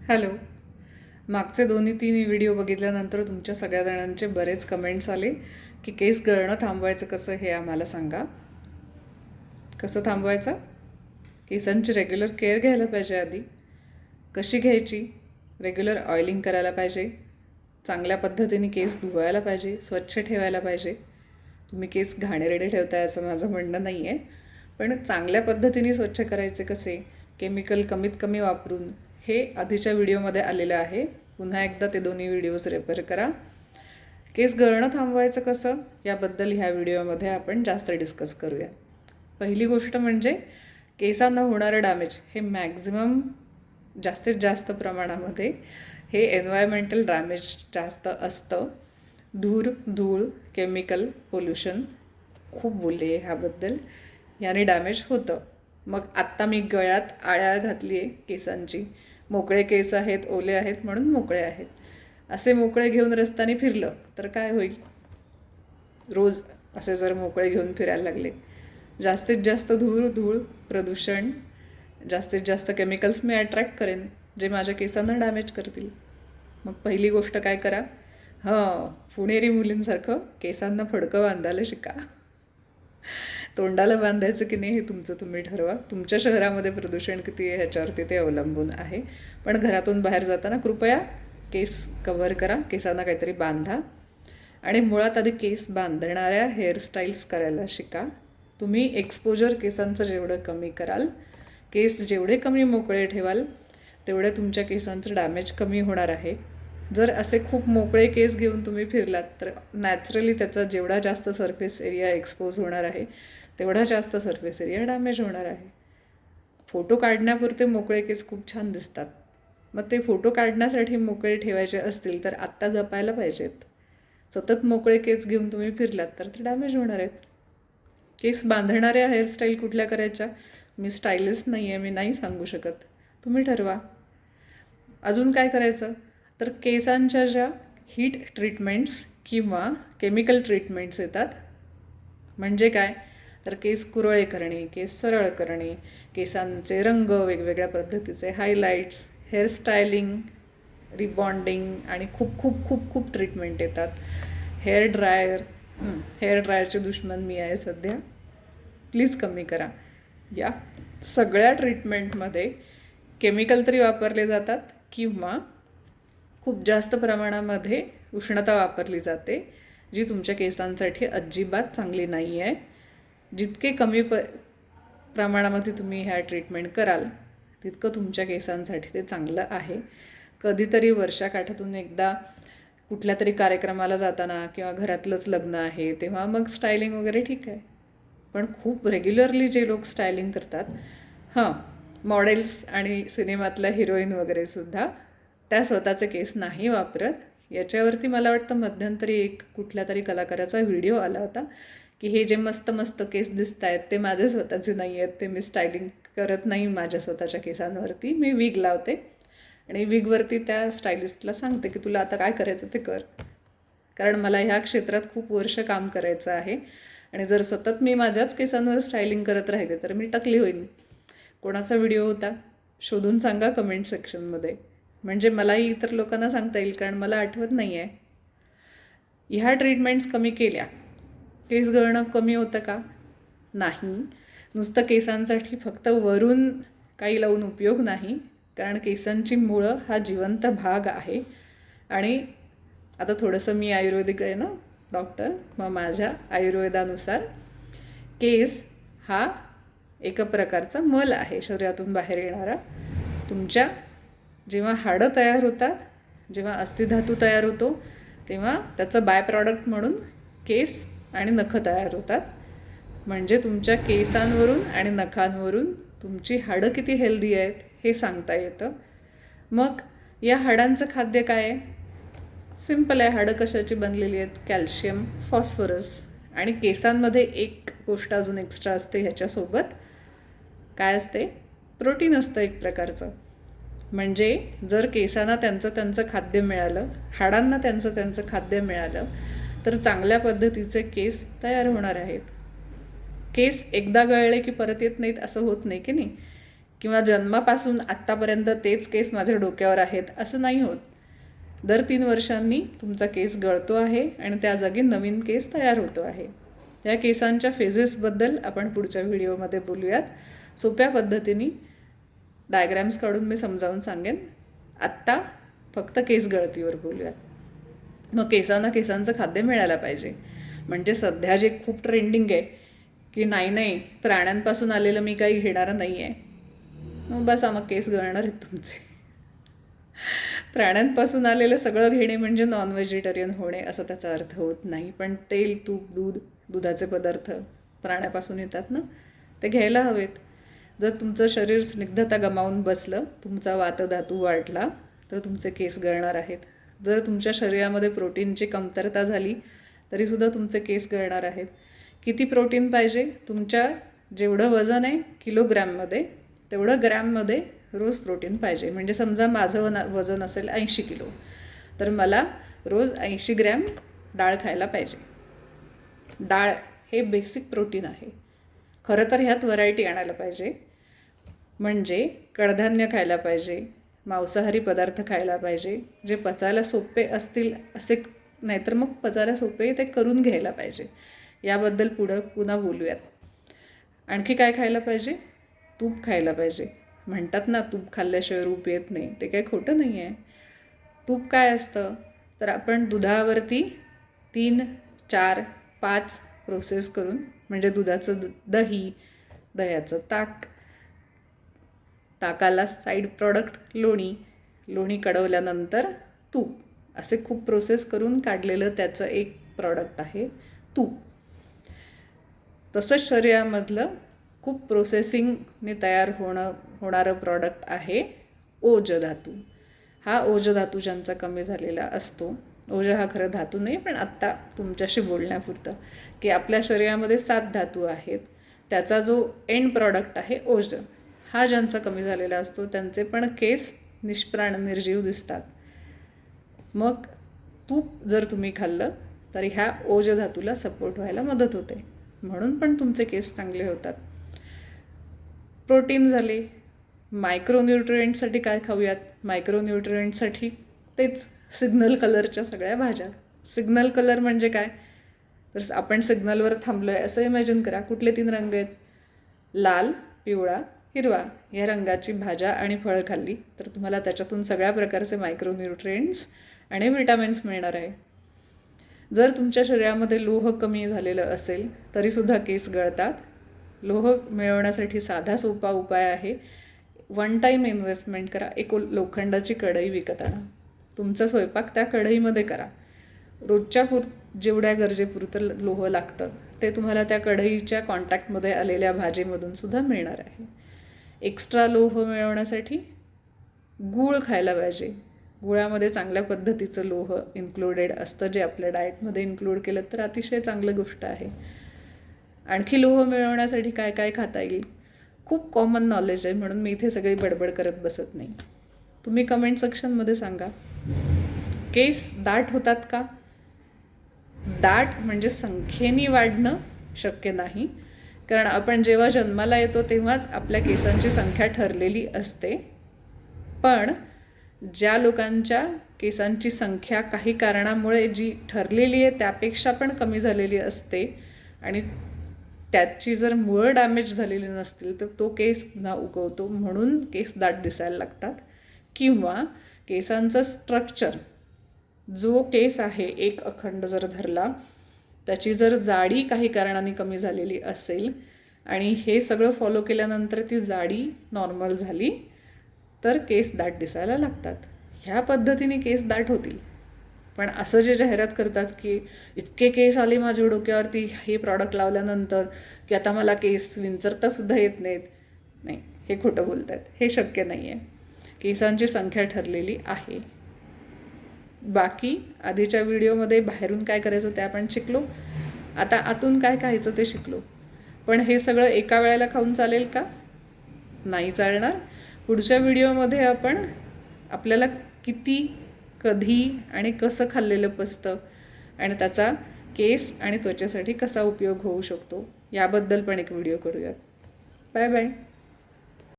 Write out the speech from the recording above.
Hello. मागचे 2-3 video बघितल्यानंतर तुमच्या सगळ्या जणांचे बरेच कमेंट्स आले की केस गळणं थांबवायचं कसं हे आम्हाला सांगा. कसं थांबवायचं? केसांची रेग्युलर केअर घ्यायला पाहिजे. आधी कशी घ्यायची? रेग्युलर ऑइलिंग करायला पाहिजे, चांगल्या पद्धतीने केस धुवायला पाहिजे, स्वच्छ ठेवायला पाहिजे. तुम्ही केस घाणेरडे ठेवताय असं माझं म्हणणं नाही आहे, पण चांगल्या पद्धतीने स्वच्छ करायचे कसे, केमिकल कमीत कमी वापरून, हे आधीच्या व्हिडिओमध्ये आलेलं आहे. पुन्हा एकदा ते दोन्ही व्हिडिओज रेफर करा. केस गळणं थांबवायचं कसं याबद्दल ह्या व्हिडिओमध्ये आपण जास्त डिस्कस करूया. पहिली गोष्ट म्हणजे केसांना होणारं डॅमेज हे मॅक्झिमम जास्तीत जास्त प्रमाणामध्ये हे एन्व्हायरमेंटल डॅमेज जास्त असतं. धूळ, केमिकल, पोल्युशन, खूप बोलले ह्याबद्दल. याने डॅमेज होतं. मग आत्ता मी गळ्यात आळ्या घातली आहे केसांची. मोकळे केस आहेत, ओले आहेत म्हणून मोकळे आहेत. असे मोकळे घेऊन रस्त्याने फिरलं तर काय होईल? रोज असे जर मोकळे घेऊन फिरायला लागले, जास्तीत जास्त धूळ, प्रदूषण, जास्तीत जास्त केमिकल्स मी अट्रॅक्ट करेन जे माझ्या केसांना डॅमेज करतील. मग पहिली गोष्ट काय करा? पुणेरी मुलींसारखं केसांना फडकं बांधायला शिका. तोंडाला बांधायचं की नाही हे तुमचं तुम्ही ठरवा. तुमच्या शहरामध्ये प्रदूषण किती आहे ह्याच्यावरती ते अवलंबून आहे. पण घरातून बाहेर जाताना कृपया केस कव्हर करा, केसांना काहीतरी बांधा. आणि मुळात आधी केस बांधणाऱ्या हेअरस्टाईल्स करायला शिका. तुम्ही एक्सपोजर केसांचं जेवढं कमी कराल, केस जेवढे कमी मोकळे ठेवाल, तेवढे तुमच्या केसांचं डॅमेज कमी होणार आहे. जर असे खूप मोकळे केस घेऊन तुम्ही फिरलात तर नॅचरली त्याचा जेवढा जास्त सरफेस एरिया एक्सपोज होणार आहे, तेवढा जास्त सरफेस एरिया डॅमेज होणार आहे. फोटो काढण्यापुरते मोकळे केस खूप छान दिसतात. मग ते फोटो काढण्यासाठी मोकळे ठेवायचे असतील तर आत्ता जपायला पाहिजेत. सतत मोकळे केस घेऊन तुम्ही फिरलात तर ते डॅमेज होणार आहेत. केस बांधणाऱ्या हेअरस्टाईल कुठल्या करायच्या? मी स्टायलिस्ट नाही आहे, मी नाही सांगू शकत. तुम्ही ठरवा. अजून काय करायचं तर केसांच्या ज्या हीट ट्रीटमेंट्स किंवा केमिकल ट्रीटमेंट्स येतात, म्हणजे काय तर केस कुरळे करणे, केस सरळ करणे, केसांचे रंग वेगवेगळ्या पद्धतीचे, हायलाईट्स, हेअरस्टायलिंग, रिबॉन्डिंग आणि खूप खूप खूप खूप ट्रीटमेंट येतात. हेअर ड्रायरचे दुश्मन मी आहे सध्या. प्लीज कमी करा. या सगळ्या ट्रीटमेंटमध्ये केमिकल तरी वापरले जातात किंवा खूप जास्त प्रमाणामध्ये उष्णता वापरली जाते, जी तुमच्या केसांसाठी अजिबात चांगली नाही आहे. जितके कमी प्रमाणामध्ये तुम्ही ह्या ट्रीटमेंट कराल, तितकं तुमच्या केसांसाठी ते चांगलं आहे. कधीतरी वर्षाकाठातून एकदा कुठल्या तरी कार्यक्रमाला जाताना किंवा घरातलंच लग्न आहे तेव्हा मग स्टायलिंग वगैरे ठीक आहे. पण खूप रेग्युलरली जे लोक स्टायलिंग करतात, मॉडेल्स आणि सिनेमातल्या हिरोईन वगैरेसुद्धा त्या स्वतःचे केस नाही वापरत. याच्यावरती मला वाटतं मध्यंतरी एक कुठल्या तरी कलाकाराचा व्हिडिओ आला होता की हे जे मस्त मस्त केस दिसत आहेत ते माझे स्वतःचे नाही आहेत, ते मी स्टायलिंग करत नाही माझ्या स्वतःच्या केसांवरती, मी विग लावते आणि विगवरती त्या स्टायलिस्टला सांगते की तुला आता काय करायचं ते कर. कारण मला ह्या क्षेत्रात खूप वर्ष काम करायचं आहे आणि जर सतत मी माझ्याच केसांवर स्टायलिंग करत राहिले तर मी टकली होईन. कोणाचा व्हिडिओ होता शोधून सांगा कमेंट सेक्शनमध्ये, म्हणजे मलाही इतर लोकांना सांगता येईल, कारण मला आठवत नाही आहे. ह्या ट्रीटमेंट्स कमी केल्या केस गळणं कमी होतं का? नाही. नुसतं केसांसाठी फक्त वरून काही लावून उपयोग नाही, कारण केसांची मुळं हा जिवंत भाग आहे. आणि आता थोडंसं मी आयुर्वेदिक आहे ना डॉक्टर, मग माझ्या आयुर्वेदानुसार केस हा एका प्रकारचा मल आहे शरीरातून बाहेर येणारा. तुमच्या जेव्हा हाडं तयार होतात, जेव्हा अस्थिधातू तयार होतो, तेव्हा त्याचं बाय प्रॉडक्ट म्हणून केस आणि नखं तयार होतात. म्हणजे तुमच्या केसांवरून आणि नखांवरून तुमची हाडं किती हेल्दी आहेत हे सांगता येतं. मग या हाडांचं खाद्य काय आहे? सिम्पल आहे. हाडं कशाची बनलेली आहेत? Calcium, phosphorus. आणि केसांमध्ये एक गोष्ट अजून एक्स्ट्रा असते ह्याच्यासोबत. काय असते? प्रोटीन असतं एक प्रकारचं. म्हणजे जर केसांना त्यांचं खाद्य मिळालं, हाडांना त्यांचं खाद्य मिळालं, तर चांगल्या पद्धतीचे केस तयार होणार आहेत. केस एकदा गळले की परत येत नाहीत असं होत नाही की नाही. किंवा जन्मापासून आत्तापर्यंत तेच केस माझ्या डोक्यावर आहेत असं नाही होत. दर 3 वर्षांनी तुमचा केस गळतो आहे आणि त्या जागी नवीन केस तयार होतो आहे. या केसांच्या फेजेसबद्दल आपण पुढच्या व्हिडिओमध्ये बोलूयात. सोप्या पद्धतीने डायग्रॅम्स काढून मी समजावून सांगेन. आत्ता फक्त केस गळतीवर बोलूयात. मग केसांचं खाद्य मिळायला पाहिजे. म्हणजे सध्या जे खूप ट्रेंडिंग आहे की नाही प्राण्यांपासून आलेलं मी काही घेणार नाही आहे, मग बसा, मग केस गळणार आहेत तुमचे. प्राण्यांपासून आलेलं सगळं घेणे म्हणजे नॉन व्हेजिटेरियन होणे असं त्याचा अर्थ होत नाही. पण तेल, तूप, दुधाचे पदार्थ प्राण्यापासून येतात ना, ते घ्यायला हवेत. जर तुमचं शरीर स्निग्धता गमावून बसलं, तुमचा वातधातू वाढला, तर तुमचे केस गळणार आहेत. जर तुमच्या शरीरामध्ये प्रोटीनची कमतरता झाली तरीसुद्धा तुमचे केस गळणार आहेत. किती प्रोटीन पाहिजे? तुमच्या जेवढं वजन आहे किलोग्रॅममध्ये, तेवढं ग्रॅममध्ये रोज प्रोटीन पाहिजे. म्हणजे समजा माझं वजन असेल 80 किलो, तर मला रोज 80 ग्रॅम डाळ खायला पाहिजे. डाळ हे बेसिक प्रोटीन आहे. खरं तर ह्यात व्हरायटी आणायला पाहिजे. म्हणजे कडधान्य खायला पाहिजे, मांसाहारी पदार्थ खायला पाहिजे, जे पचायला सोपे असतील असे, नाहीतर मग पचायला सोपे ते करून घ्यायला पाहिजे. याबद्दल पुन्हा बोलूयात. आणखी काय खायला पाहिजे? तूप खायला पाहिजे. म्हणतात ना, तूप खाल्ल्याशिवाय रूप येत नाही. ते काही खोटं नाही आहे. तूप काय असतं? तर आपण दुधावरती 3, 4, 5 प्रोसेस करून, म्हणजे दुधाचं दही, दह्याचं ताक, ताकाला साईड प्रॉडक्ट लोणी कडवल्यानंतर तूप, असे खूप प्रोसेस करून काढलेलं त्याचं एक प्रॉडक्ट आहे तूप. तसंच शरीरामधलं खूप प्रोसेसिंगने तयार होणारं प्रॉडक्ट आहे ओज धातू. हा ओज धातू ज्यांचा कमी झालेला असतो, ओज हा खरं धातू नाही, पण आत्ता तुमच्याशी बोलण्यापुरतं, की आपल्या शरीरामध्ये 7 धातू आहेत. त्याचा जो एंड प्रॉडक्ट आहे ओज, हा ज्यांचा कमी झालेला असतो त्यांचे पण केस निष्प्राण निर्जीव दिसतात. मग तूप जर तुम्ही खाल्लं तर ह्या ओज धातूला सपोर्ट व्हायला मदत होते, म्हणून पण तुमचे केस चांगले होतात. प्रोटीन झाले. मायक्रोन्यूट्रिएंटसाठी काय खाऊयात? मायक्रोन्यूट्रिएंटसाठी तेच सिग्नल कलरच्या सगळ्या भाज्या. सिग्नल कलर म्हणजे काय? तर आपण सिग्नलवर थांबलो आहे असं इमॅजिन करा. कुठले 3 रंग आहेत? लाल, पिवळा, हिरवा. या रंगाची भाज्या आणि फळं खाल्ली तर तुम्हाला त्याच्यातून सगळ्या प्रकारचे मायक्रोन्यूट्रिएंट्स आणि विटामिन्स मिळणार आहे. जर तुमच्या शरीरामध्ये लोह कमी झालेलं असेल तरीसुद्धा केस गळतात. लोह मिळवण्यासाठी साधा सोपा उपाय आहे. 1 टाईम इन्व्हेस्टमेंट करा. एक लोखंडाची कढई विकत आणा. तुमचा स्वयंपाक त्या कढईमध्ये करा. रोजच्या जेवढ्या गरजेपुरतं लोह लागतं ते तुम्हाला त्या कढईच्या कॉन्टॅक्टमध्ये आलेल्या भाजीमधून सुद्धा मिळणार आहे. एक्स्ट्रा लोह मिळवण्यासाठी गूळ खायला पाहिजे. गुळामध्ये चांगल्या पद्धतीचं लोह इन्क्लुडेड असतं, जे आपल्या डाएटमध्ये इन्क्लूड केलं तर अतिशय चांगलं गोष्ट आहे. आणखी लोह मिळवण्यासाठी काय काय खाता येईल? खूप कॉमन नॉलेज आहे, म्हणून मी इथे सगळी बडबड करत बसत नाही. तुम्ही कमेंट सेक्शनमध्ये सांगा, केस दाट होतात का? दाट म्हणजे संख्येने वाढणं शक्य नाही, कारण आपण जेव्हा जन्माला येतो तेव्हाच आपल्या केसांची संख्या ठरलेली असते. पण ज्या लोकांच्या केसांची संख्या काही कारणामुळे जी ठरलेली आहे त्यापेक्षा पण कमी झालेली असते आणि त्याची जर मुळं डॅमेज झालेली नसतील तर तो केस पुन्हा उगवतो, म्हणून केस दाट दिसायला लागतात. किंवा केसांचं स्ट्रक्चर, जो केस आहे एक अखंड जर धरला, त्याची जर जाडी काही कारणाने कमी झालेली असेल आणि हे सगळं फॉलो केल्यानंतर ती जाडी नॉर्मल झाली तर केस दाट दिसायला लागतात. ह्या पद्धतीने केस दाट होतील. पण असं जे जाहिरात करतात की इतके केस आले माझ्या डोक्यावरती हे प्रॉडक्ट लावल्यानंतर की आता मला केस विंचरतासुद्धा येत नाहीत, नाही, हे खोटं बोलत आहेत. हे शक्य नाही आहे. केसांची संख्या ठरलेली आहे. बाकी आधीच्या व्हिडिओमध्ये बाहेरून काय करायचं ते आपण शिकलो. आता आतून काय खायचं ते शिकलो. पण हे सगळं एका वेळेला खाऊन चालेल का? नाही चालणार. पुढच्या व्हिडिओमध्ये आपण आपल्याला किती, कधी आणि कसं खाल्लेलं पचतं आणि त्याचा केस आणि त्वचेसाठी कसा उपयोग होऊ शकतो याबद्दल पण एक व्हिडिओ करूयात. Bye bye.